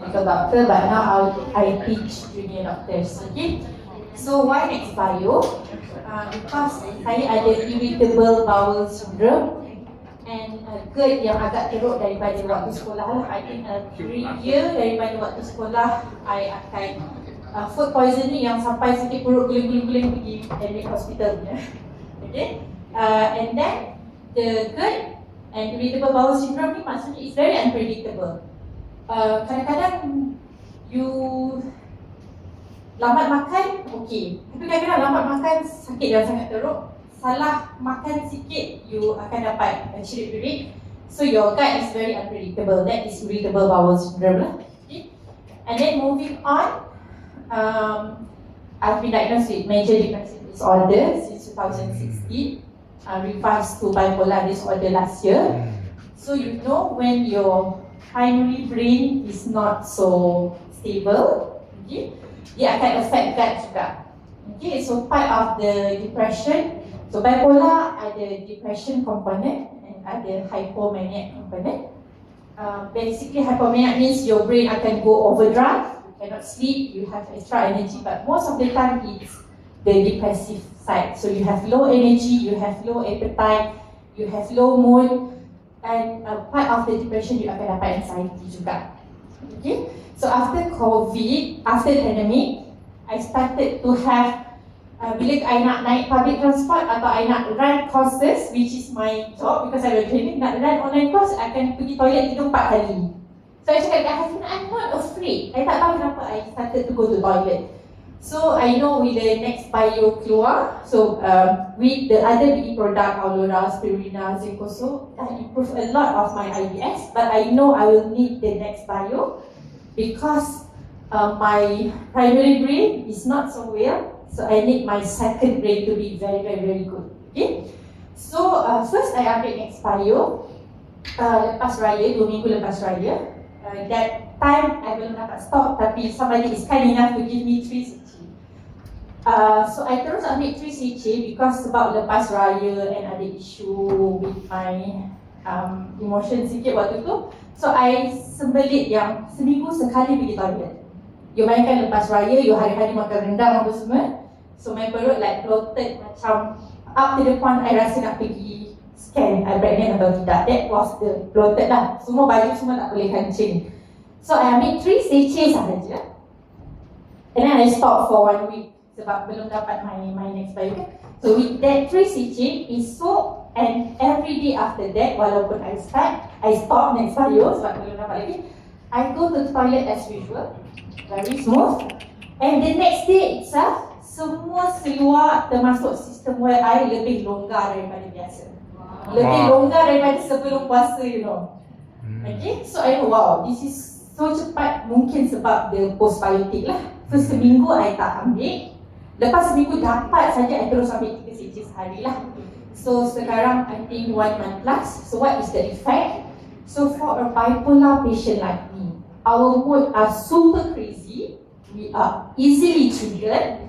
medical doctor, but now I teach junior doctors. Okay. So why next bio? Because saya ada irritable bowel syndrome and GERD yang agak teruk daripada waktu sekolah lah. I think 3 year daripada waktu sekolah I akan food poisoning yang sampai sakit perut guling-guling pergi admit hospital. Okay. And then the GERD and irritable bowel syndrome ni maksudnya it's very unpredictable. Kadang-kadang you lambat makan, okay. Tapi kadang-kadang lambat makan sakit dan sangat teruk. Salah makan sikit, you akan dapat cirit-cirit. So your gut is very unpredictable. That is irritable bowel syndrome lah. Okay. And then moving on, I've been diagnosed with major depressive disorder since 2016. Revised to bipolar disorder last year. So you know when your primary brain is not so stable, okay, dia akan affect gut juga. Okay, so part of the depression, so bipolar ada depression component and ada hypomaniac component. Basically hypomaniac means your brain akan go overdrive, you cannot sleep, you have extra energy, but most of the time it's the depressive side. So you have low energy, you have low appetite, you have low mood, and part of the depression you akan dapat anxiety juga. Okay, so after COVID, after the pandemic, I started to have bila I nak naik public transport atau I nak run courses, which is my job because I was training, nak run online course, I akan pergi toilet 3-4 kali. So I cakap kat husband, I'm not afraid. I tak tahu kenapa I started to go to toilet. So I know with the next bio keluar, so with the other BE product, Aulora, Spirulina, Zincoso, that improved a lot of my IBS, but I know I will need the next bio because my primary brain is not so well, so I need my second brain to be very, very, very good. Okay, so first I update next bio lepas raya, 2 minggu lepas raya. That time I belum dapat stop, tapi somebody is kind enough to give me 3 CC. So I terus ambil 3 CC because sebab lepas raya and ada issue with my emotion sikit waktu tu. So I sembelit yang seminggu sekali pergi toilet. You bayangkan lepas raya, you hari-hari makan rendang apa semua. So my perut like bloated macam up to the point I rasa nak pergi scan I pregnant atau tidak. That was the bloated lah. Semua baju semua tak boleh kencing. So I ambil 3 CC sahaja. And then I stop for 1 week sebab belum dapat my next bio kan. So with that 3 CC is so, and every day after that, walaupun I stop next bio sebab belum dapat lagi, I go to the toilet as usual, very smooth. And the next day itself, semua seluar termasuk sistem wear I lebih longgar daripada biasa. Lebih longgar daripada sebelum puasa, you know. Okay, so I know, wow, this is so cepat, mungkin sebab the postbiotik lah. So seminggu I tak ambil. Lepas seminggu dapat saja, I terus ambil 3 CC sehari lah. So sekarang I think 1 month plus. So what is the effect? So for a bipolar patient like me, our mood are super crazy. We are easily triggered.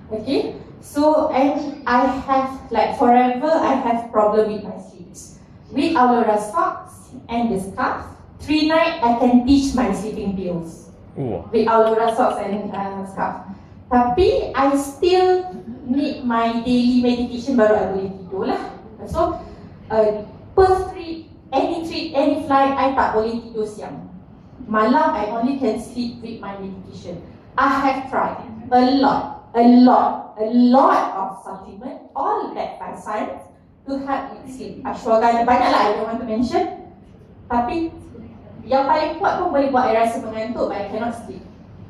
Okay, so and I have like forever I have problem with my sleeps. With Aulora socks and the scarf, 3 nights I can teach my sleeping pills. With Aulora socks and scarf. Tapi I still need my daily medication baru I boleh tidur lah. So per any flight I tak boleh tidur siang. Malam I only can sleep with my medication. I have tried a lot of supplement, all backed by science to help me sleep. Ashwagandha banyak lah, I don't want to mention. Tapi yang paling kuat pun boleh buat I rasa mengantuk, but I cannot sleep.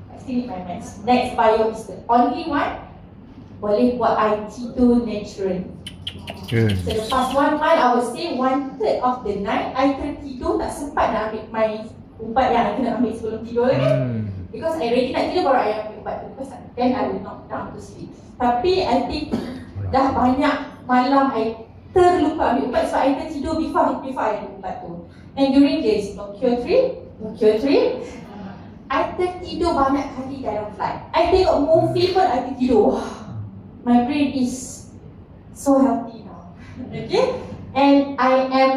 I still need my meds. Next bio is the only one boleh buat I tidur naturally. So the past 1 month, I would say 1/3 of the night I tertidur, tak sempat nak ambil my ubat yang I kena ambil sebelum tidur kan. Because I ready nak tidur baru I ambil ubat tu, because then I will knock down to sleep. Tapi I think dah banyak malam I terlupa ambil ubat sebab I tertidur before I ambil ubat tu. And during this Tokyo trip, I tertidur banyak kali dalam flight. I tengok movie pun I tertidur. My brain is so healthy now. Okay? And I am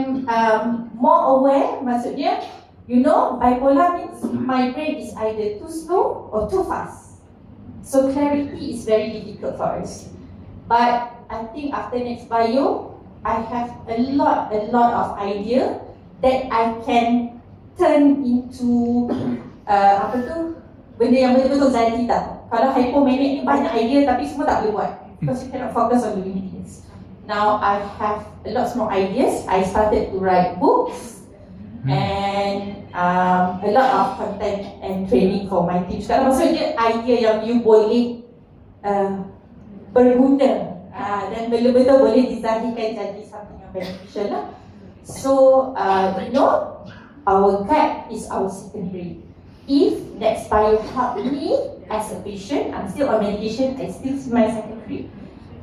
more aware, maksudnya You know, bipolar means my brain is either too slow or too fast. So clarity is very difficult for us. But I think after next bio, I have a lot of idea that I can turn into apa tu, benda yang betul-betul jadi tau. Kalau hypomanic ni banyak idea tapi semua tak boleh buat because you cannot focus on doing things. Now I have a lot more ideas. I started to write books and a lot of content and training for my team. Sekarang maksudnya idea yang you boleh berguna dan betul-betul boleh dizahirkan jadi something yang beneficial lah. So you know, our gut is our secondary. If Nextbio help me as a patient, I'm still on medication, I still see my secondary.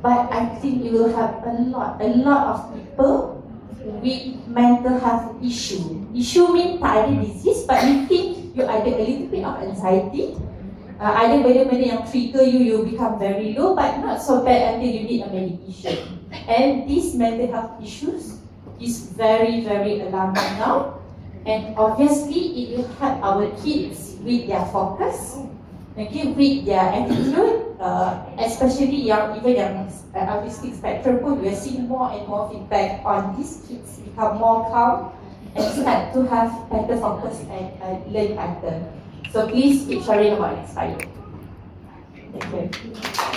But I think it will help a lot of people with mental health issue. Issue means tak ada disease, but you think you ada a little bit of anxiety. Ada benda-benda yang trigger you become very low, but not so bad until you need a medication. And these mental health issues is very alarming now. And obviously, it will help our kids with their focus, okay, with their attitude, especially even yang autistic spectrum pun, we are seeing more and more feedback on these kids become more calm and start to have better focus and learn better. So please keep sharing about Nextbio. Thank you.